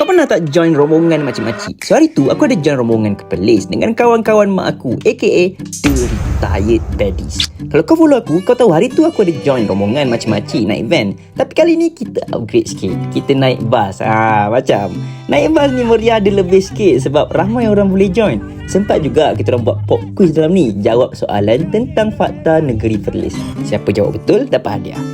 Kau pernah tak join rombongan makcik-makcik? So hari tu aku ada join rombongan ke Perlis dengan kawan-kawan mak aku aka The Retired Baddies. Kalau kau follow aku, kau tahu hari tu aku ada join rombongan makcik-makcik naik van. Tapi kali ni kita upgrade sikit. Kita naik bas. Macam naik bas ni meriah dia lebih sikit sebab ramai orang boleh join. Sempat juga kita orang buat pop quiz dalam ni, jawab soalan tentang fakta negeri Perlis. Siapa jawab betul dapat hadiah.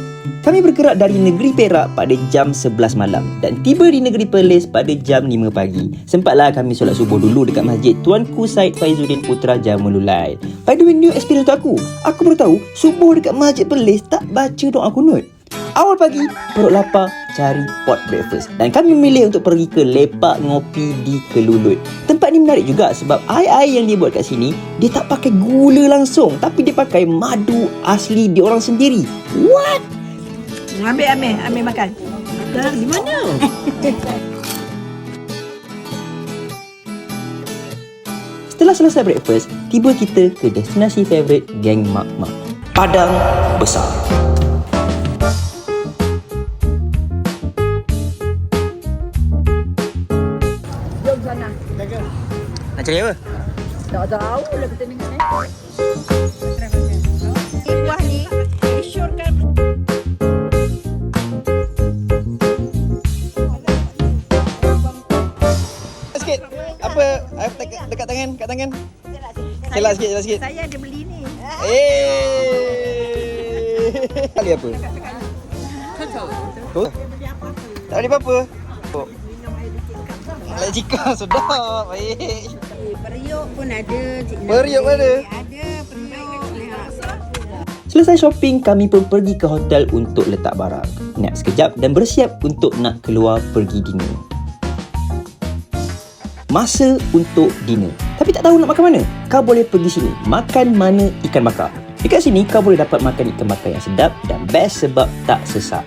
Kami bergerak dari negeri Perak pada jam 11 malam dan tiba di negeri Perlis pada jam 5 pagi. Sempatlah kami solat subuh dulu dekat masjid Tuanku Said Faizuddin Putra Jamululai. By the way, new experience untuk aku baru tahu subuh dekat masjid Perlis tak baca doa kunut. Awal pagi, perut lapar, cari pot breakfast. Dan kami memilih untuk pergi ke Lepak Ngopi di Kelulut. Tempat ni menarik juga sebab air-air yang dia buat kat sini, dia tak pakai gula langsung, tapi dia pakai madu asli dia orang sendiri. What? Ambil makan. Dah, di mana? Setelah selesai breakfast, tiba kita ke destinasi favourite geng mak-mak, Padang Besar. Jom sana. Nak cari apa? Tak tahu lah kita dengan ni. Buah ni disyorkan. Sikit. Apa dekat tangan, kat tangan. Selak sikit. Saya ada beli ni. Kali apa? Tu? Tak beli apa-apa. Lain jika sedap. Baik. Periuk pun ada. Periuk pun ada. Ada periuk. Selesai shopping, kami pun pergi ke hotel untuk letak barang. Nap sekejap dan bersiap untuk nak keluar pergi dinner. Masa untuk dinner. Tapi tak tahu nak makan mana? Kau boleh pergi sini. Makan mana ikan bakar. Dekat sini kau boleh dapat makan ikan bakar yang sedap dan best sebab tak sesak.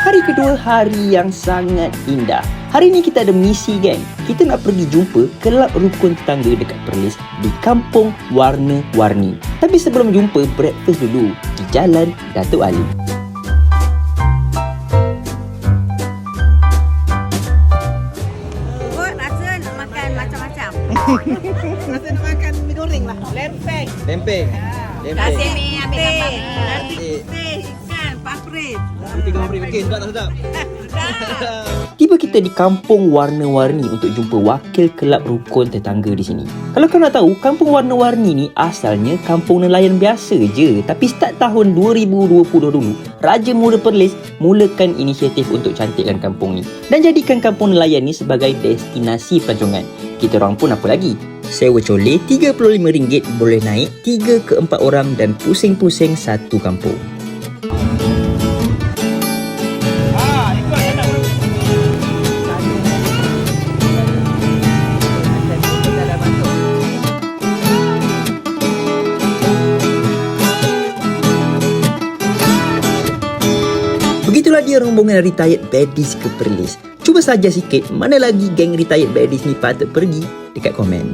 Hari kedua, hari yang sangat indah. Hari ni kita ada misi geng. Kita nak pergi jumpa kelab rukun tetangga dekat Perlis di Kampung Warna-Warni. Tapi sebelum jumpa, breakfast dulu di Jalan Datuk Ali. Rasa nak makan macam-macam. Rasa nak makan mi goreng lah. Lempeng. Lempeng. Nasi mi ambil gambar. Nasi putih, ikan, paprit. Putih gambar bikin sedap tak sedap? Tiba kita di Kampung Warna-Warni untuk jumpa wakil kelab rukun tetangga di sini. Kalau kau nak tahu, Kampung Warna-Warni ni asalnya kampung nelayan biasa je. Tapi start tahun 2020 dulu, Raja Muda Perlis mulakan inisiatif untuk cantikkan kampung ni dan jadikan kampung nelayan ni sebagai destinasi pelancongan. Kita orang pun apa lagi? Sewa colek RM35 boleh naik 3 ke 4 orang dan pusing-pusing satu kampung. Begitulah dia rombongan Retired Baddies ke Perlis. Cuba saja sikit mana lagi geng Retired Baddies ni patut pergi dekat komen.